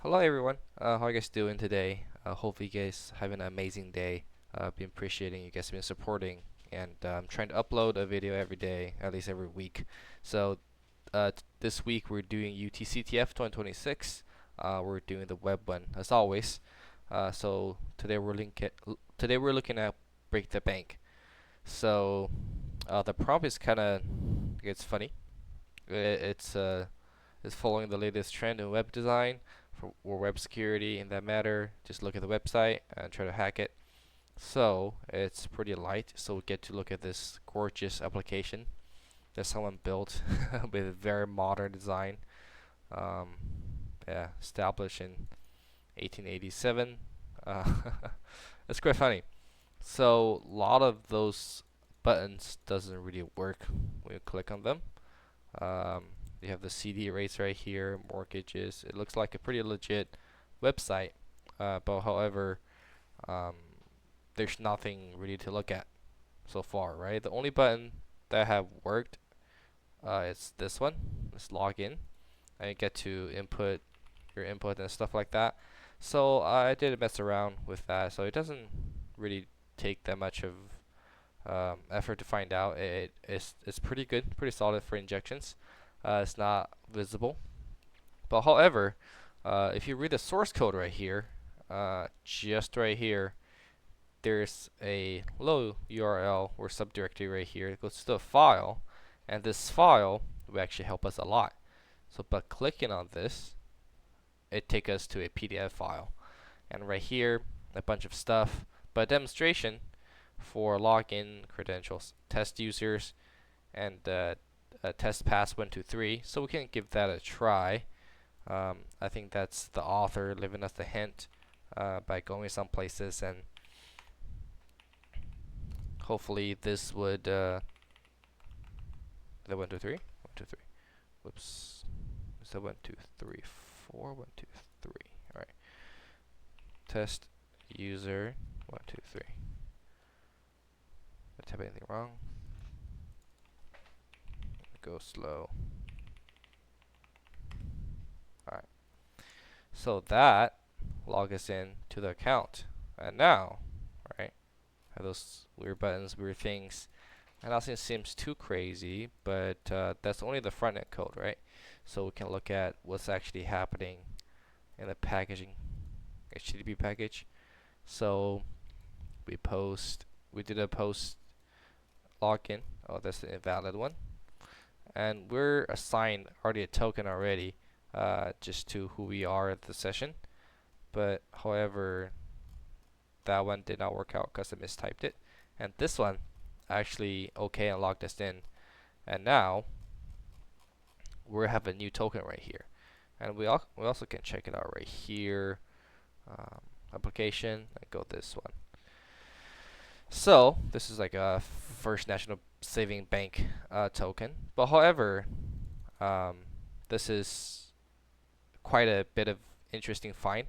Hello everyone, how are you guys doing today? Hopefully you guys having an amazing day. Been appreciating you guys been supporting and trying to upload a video every day, at least every week. So this week we're doing UTCTF 2026. We're doing the web one as always. So today we're looking at break the bank. So the prompt is kind of it's funny. It's following the latest trend in web design or web security in that matter. Just look at the website and try to hack it. So it's pretty light. So we get to look at this gorgeous application that someone built with a very modern design. Um, yeah, established in 1887. Uh, it's quite funny. So a lot of those buttons doesn't really work when you click on them. Um, you have the CD rates right here, mortgages. It looks like a pretty legit website, but however, um, there's nothing really to look at so far, right? The only button that have worked is this one. Let's log in, and you get to input your input and stuff like that. So I did mess around with that, so it doesn't really take that much of effort to find out. It's pretty good, pretty solid for injections. It's not visible, but however, if you read the source code right here, just right here, there's a low URL or subdirectory right here. It goes to a file, and this file will actually help us a lot. So by clicking on this, it takes us to a PDF file, and right here, a bunch of stuff. But demonstration for login credentials, test users, and test pass 123. So we can give that a try. I think that's the author leaving us the hint by going some places, and hopefully this would the 123 123. Whoops. Is that 123 4 123? All right. Test user 123. Did I type anything wrong? Go slow. Alright. So that log us in to the account. And now, right, have those weird buttons, weird things. And nothing seems too crazy, but that's only the front end code, right? So we can look at what's actually happening in the packaging HTTP package. So we did a post login. Oh, that's the invalid one. And we're assigned already a token already, just to who we are at the session. But however, that one did not work out because I mistyped it. And this one actually okay and logged us in. And now we have a new token right here. And we also can check it out right here. Application, and go this one. So this is like a First National Saving Bank token. But however, this is quite a bit of interesting find,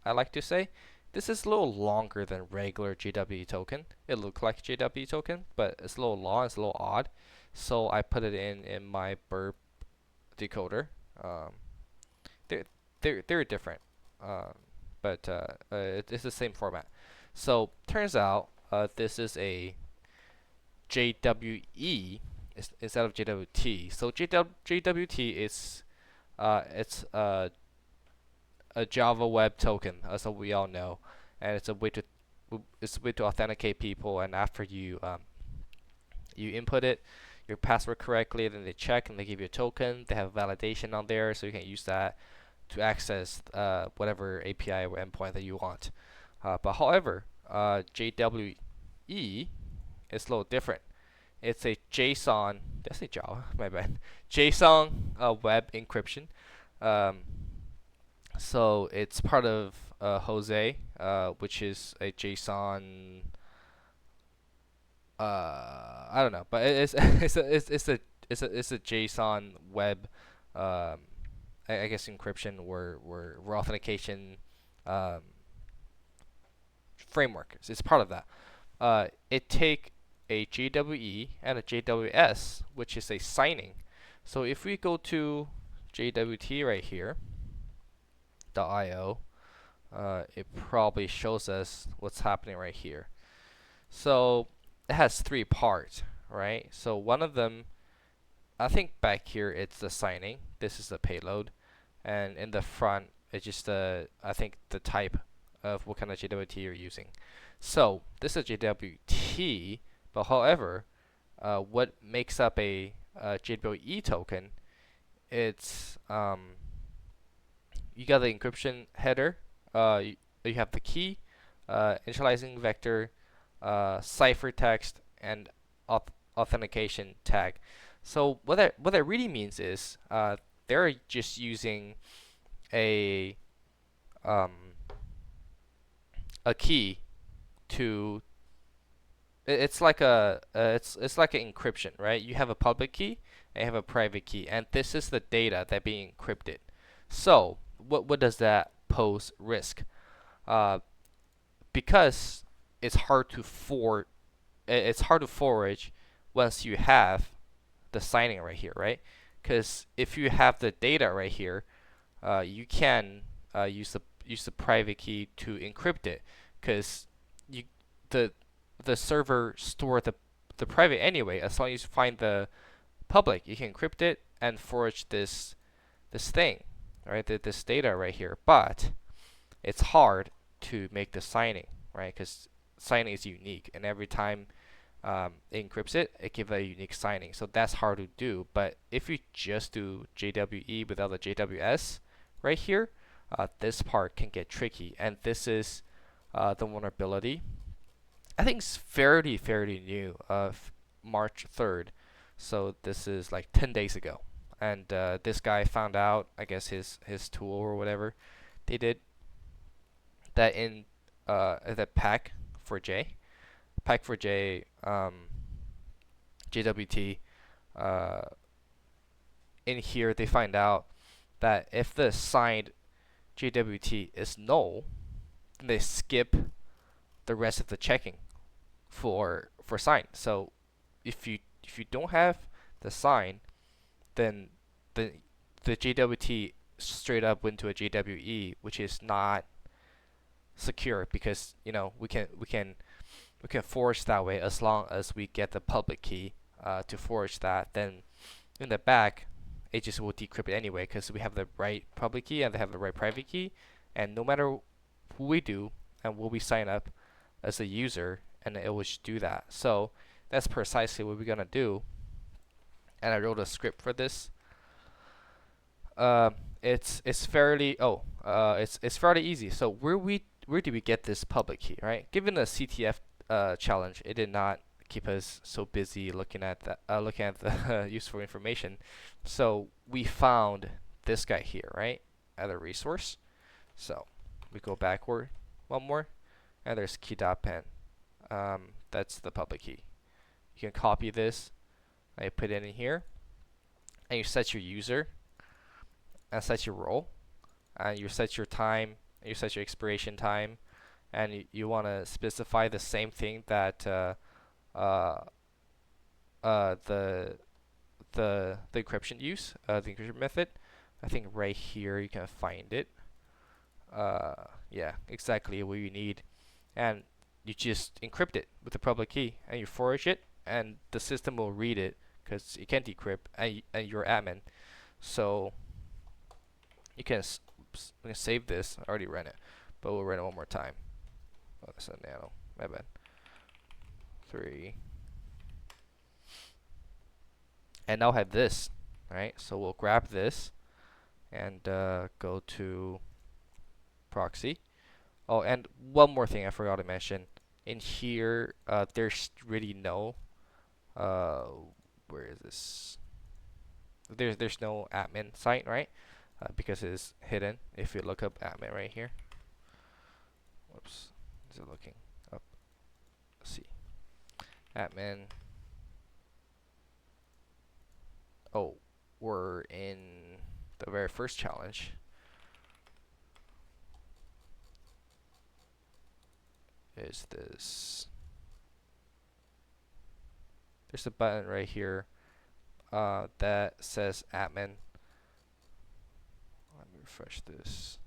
I like to say. This is a little longer than regular JW token. It looks like JW token, but it's a little long, it's a little odd. So I put it in my burp decoder. They're different, but it's the same format. So turns out this is a JWE instead of JWT. So JWT is it's a Java Web Token, as we all know, and it's a way to authenticate people. And after you you input your password correctly, then they check and they give you a token. They have validation on there, so you can use that to access whatever API or endpoint that you want. But however, JWE is a little different. It's a JSON. Did I say Java? My bad. JSON web encryption. Um, so it's part of Jose, which is a JSON. I don't know, but it's a JSON web. I guess encryption or authentication um, framework. It's part of that. It take a JWE and a JWS, which is a signing. So if we go to JWT right here, .io, it probably shows us what's happening right here. So it has three parts, right? So one of them, I think back here it's the signing. This is the payload, and in the front it's just I think the type of what kind of JWT you're using. So this is JWT, but however, what makes up a JWE token? It's you got the encryption header, you have the key, initializing vector, ciphertext, and authentication tag. So what that really means is they're just using a um, a key to it's like it's like an encryption, right? You have a public key and you have a private key, and this is the data that being encrypted. So what does that pose risk? Uh, because it's hard to it's hard to forge once you have the signing right here, right? Because if you have the data right here, you can use the private key to encrypt it, because you the the server store the private anyway. As long as you find the public, you can encrypt it and forge this thing, right? This data right here. But it's hard to make the signing, right? Because signing is unique, and every time it encrypts it, it gives a unique signing. So that's hard to do. But if you just do JWE without the JWS right here, this part can get tricky. And this is the vulnerability. I think it's fairly new, of March 3rd. So this is like 10 days ago. And this guy found out, I guess his tool or whatever they did, that in the pack4j JWT, uh, in here they find out that if the signed JWT is null, then they skip the rest of the checking for sign. So if you don't have the sign, then the JWT straight up went to a JWE, which is not secure, because we can forge that way as long as we get the public key to forge that. Then in the back, it just will decrypt it anyway, because we have the right public key and they have the right private key, and no matter who we do and what we sign up as a user, and it will just do that. So that's precisely what we're gonna do. And I wrote a script for this. It's fairly it's fairly easy. So where do we get this public key, right? Given the CTF challenge, it did not keep us so busy looking at the useful information. So we found this guy here, right, at a resource. So we go backward one more, and there's key.pen. That's the public key. You can copy this and you put it in here, and you set your user and set your role, and you set your time, and you set your expiration time, and you want to specify the same thing that uh, the encryption use, the encryption method. I think right here you can find it. Yeah, exactly what you need, and you just encrypt it with the public key, and you forge it, and the system will read it because it can't decrypt, and you're admin. So you can save this. I already ran it, but we'll run it one more time. Oh, that's a nano. My bad. 3. And now I have this, right? So we'll grab this and go to proxy. Oh, and one more thing I forgot to mention. In here, there's really no where is this? There's no admin site, right? Because it's hidden. If you look up admin right here. Whoops. Is it looking up? Let's see. Admin. Oh, we're in the very first challenge. Is this? There's a button right here that says admin. Let me refresh this.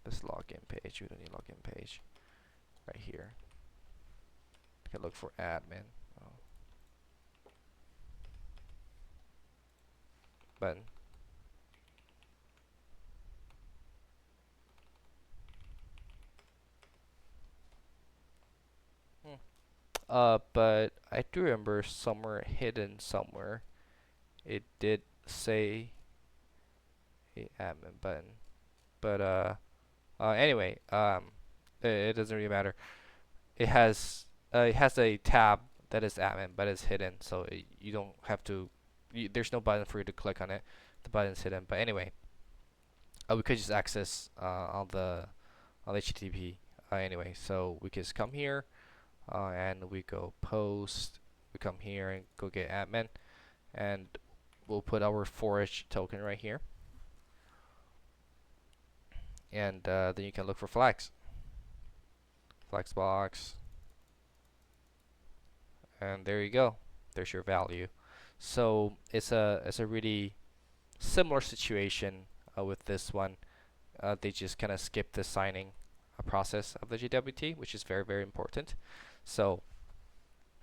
this login page. We don't need login page right here. We can look for admin button. But I do remember somewhere hidden somewhere it did say a admin button. But anyway, it doesn't really matter. It has a tab that is admin, but it's hidden, so you don't have to. There's no button for you to click on it. The button's hidden. But anyway, we could just access on the HTTP. Anyway, so we can just come here and we go post. We come here and go get admin, and we'll put our forage token right here. And then you can look for flags. Flags box. And there you go. There's your value. So it's a really similar situation with this one. They just kind of skip the signing process of the JWT, which is very important. So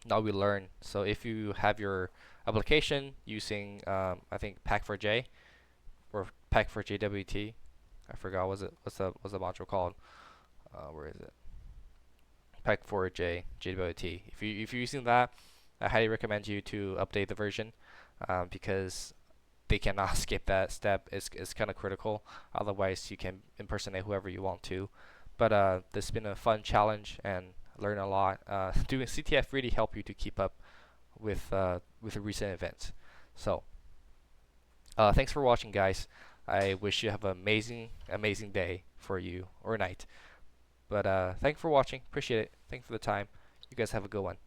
now we learn. So if you have your application using I think Pack4J or Pack4JWT, I forgot what's the module called. Where is it? Pack4J JWT. If you're using that, I highly recommend you to update the version because they cannot skip that step. It's kind of critical. Otherwise, you can impersonate whoever you want to. But this has been a fun challenge and learn a lot. Doing CTF really help you to keep up with the recent events. So thanks for watching, guys. I wish you have an amazing day for you or night. But thanks for watching. Appreciate it. Thanks for the time. You guys have a good one.